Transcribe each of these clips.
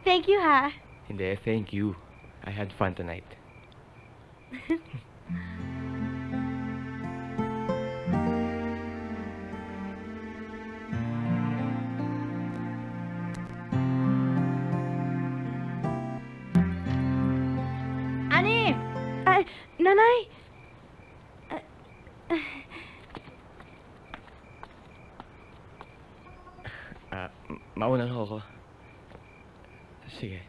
Thank you, ha? Hindi, thank you. I had fun tonight. Ani! Ay, nanay! Mauna na ako. Sige.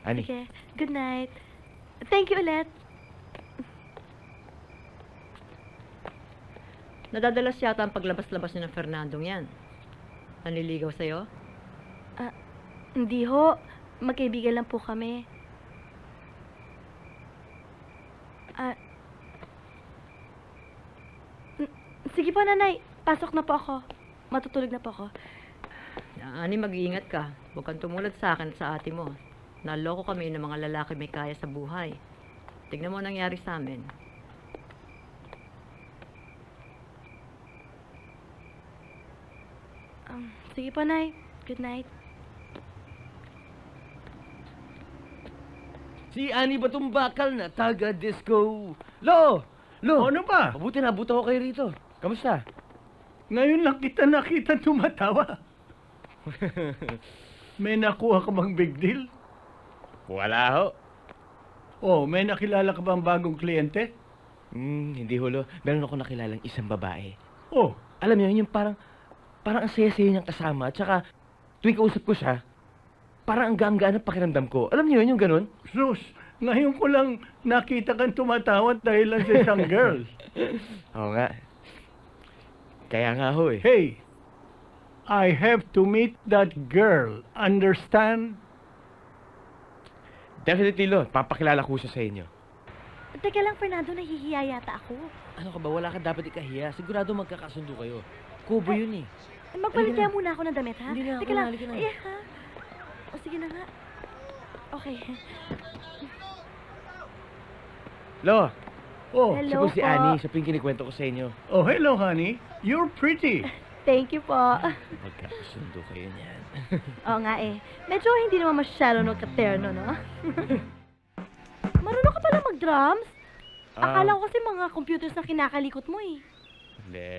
Ani. Sige. Good night. Thank you ulit. Nadadalas yata ang paglabas-labas ni ng Fernandong yan. Nanliligaw sa'yo? Hindi ho. Magkaibigan lang po kami. Sige po, nanay. Pasok na po ako. Matutulog na po ako. Ani, mag-iingat ka. Huwag kang tumulad sa akin at sa ate mo. Naloko kami ng mga lalaki may kaya sa buhay. Tignan mo ang nangyari sa amin. Sige po, nay. Good night. Si Ani ba tong bakal na taga-disco? Lo! Lo! Ano ba? Mabuti nabuto ko kayo rito. Kamusta? Ngayon lang kita nakita tumatawa. May nakuha ka bang big deal? Wala ho. Oh, may nakilala ka bang bagong kliyente? Hindi hulo. Meron ako nakilalang isang babae. Oh, Alam niyo, yung parang ang saya-saya niyang kasama. At saka, tuwing kausap ko siya, parang ang gaan-gaan ang pakiramdam ko. Alam niyo yun, yung ganun? sus, ngayon ko lang nakita kang tumatawa dahil lang sa isang girl. Oo nga. Kaya nga ho eh. Hey, I have to meet that girl. Understand? Definitely, Lo. Papakilala ko siya sa inyo. Teka lang, Fernando. Nahihiya yata ako. Ano ka ba? Wala ka dapat ikahiya. Sigurado magkakasundo kayo. Kubo yun eh. Magpalit Halika kaya na. muna ako ng damit, ha? Hindi na ako, Teka lang. halika na. Ay, ha? O, sige na nga. Okay. Lo, Oh, siya Hello po si po. Annie. Siya po yung kinikwento ko sa inyo. oh, hello honey. You're pretty. Thank you po. Magkakasundo kayo niyan. Oo nga eh. Medyo hindi naman masyado no katerno, no? Marunong ka pala mag-drums? Akala ko kasi mga computers na kinakalikot mo eh. Hindi.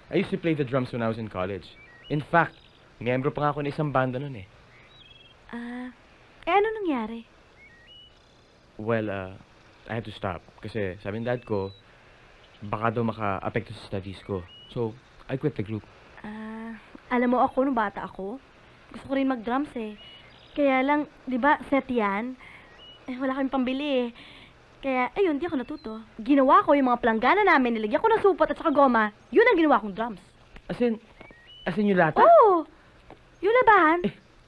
I used to play the drums when I was in college. In fact, miyembro pa nga ako ng isang banda nun eh. Ano nangyari? Well, I had to stop. Kasi sabi ng dad ko, baka daw maka-apekto sa studies ko. So, I quit the group. Alam mo ako, nung bata ako, gusto ko rin mag-drums eh. Kaya lang, di ba, set yan? Wala kaming pambili eh. Kaya, ayun, di ako natuto. Ginawa ko yung mga planggana namin, nilagyan ko ng supot at saka goma, yun ang ginawa kong drums. As in yung lata? Oo! Yung labahan?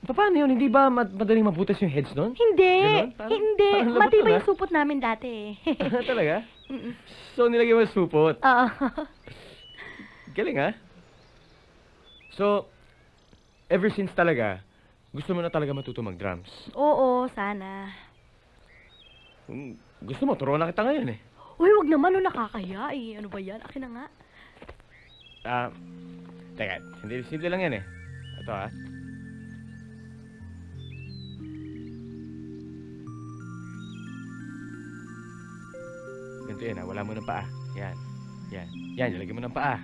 Paano yun? Hindi ba madaling mabutas yung heads nun? Hindi! Ganon? Parang- Hindi! parang labot Matibay na. yung supot namin dati eh. Talaga? Mm-mm. So, nilagay mo yung supot. Oo. Galing ha? So, ever since talaga, gusto mo na talaga matuto mag-drums. Oo, sana. Gusto mo, turuan na kita ngayon eh. Uy, wag naman, no, nakakaya eh. Ano ba yan? Akin na nga. Teka, simple lang yan eh. Ito ha. Ganito yan ha, wala mo ng paa. Yan. Yan, ilagay mo ng paa.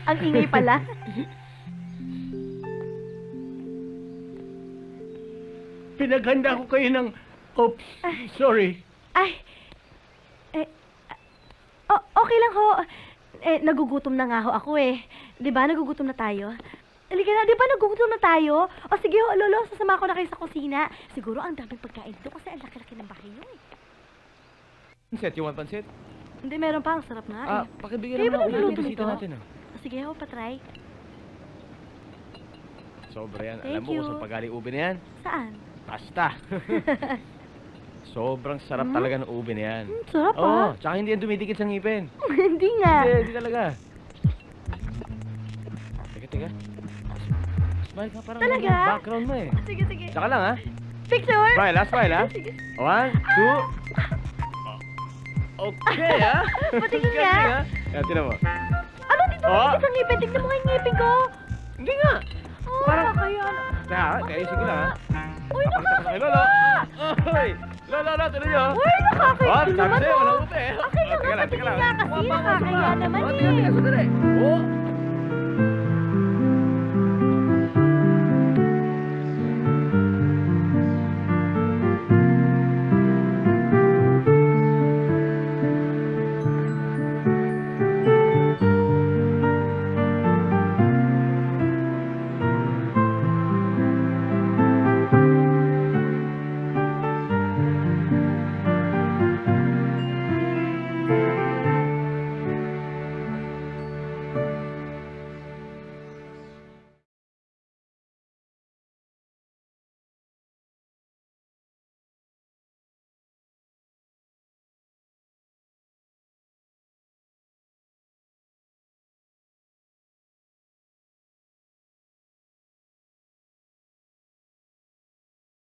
Ang ingay pala. Pinaghanda ko kayo ng... Oops, sorry. Ay. Okay lang ho. Nagugutom na nga ho ako eh. 'Di ba nagugutom na tayo? Halika na, 'di ba nagugutom na tayo? O sige ho, lolo, sasama ko na kayo sa kusina. Siguro ang daming pagkain dito kasi ang laki-laki ng bahayo eh. Pansit, you want pansit? Hindi, meron pa. Ang sarap nga eh. Pakibigyan Kayo ba naman ako nagluluto ng bisita nito? natin ah. Sige ho, patry. Sobra yan. Thank Alam mo you. kung saan pagaling ube na yan? Saan? Pasta. Sobrang sarap talaga ng ube na yan. Sarap Oo, ah. tsaka hindi yan dumidikit sa ngipin. Hindi nga. Hindi talaga. Teka. Smile ka parang Talaga? yung background mo eh. Sige. Tsaka lang ha. Picture? Smile ha, smile ha. Sige. 1, 2. Okay, ha? Patingin Galing, nga. ha? Yan, tinan mo. Ano dito Oh. oh. Isang ngipin? Tignan mo nga yung ngipin ko. Hindi nga. Oh, Parang- kaya ano. Kaya, kaisig ko lang, ha? Uy, Pakita ko sa kay Lolo. Oy! Lolo, tinan niyo. Uy, nakakaya Oh, naman sabi sa'yo, oh. walang ute. Akin na Teka nga, lang, teka patingin lang. nga kasi. Nakakaya naman Oh, eh. tingnan, sandali. Oh,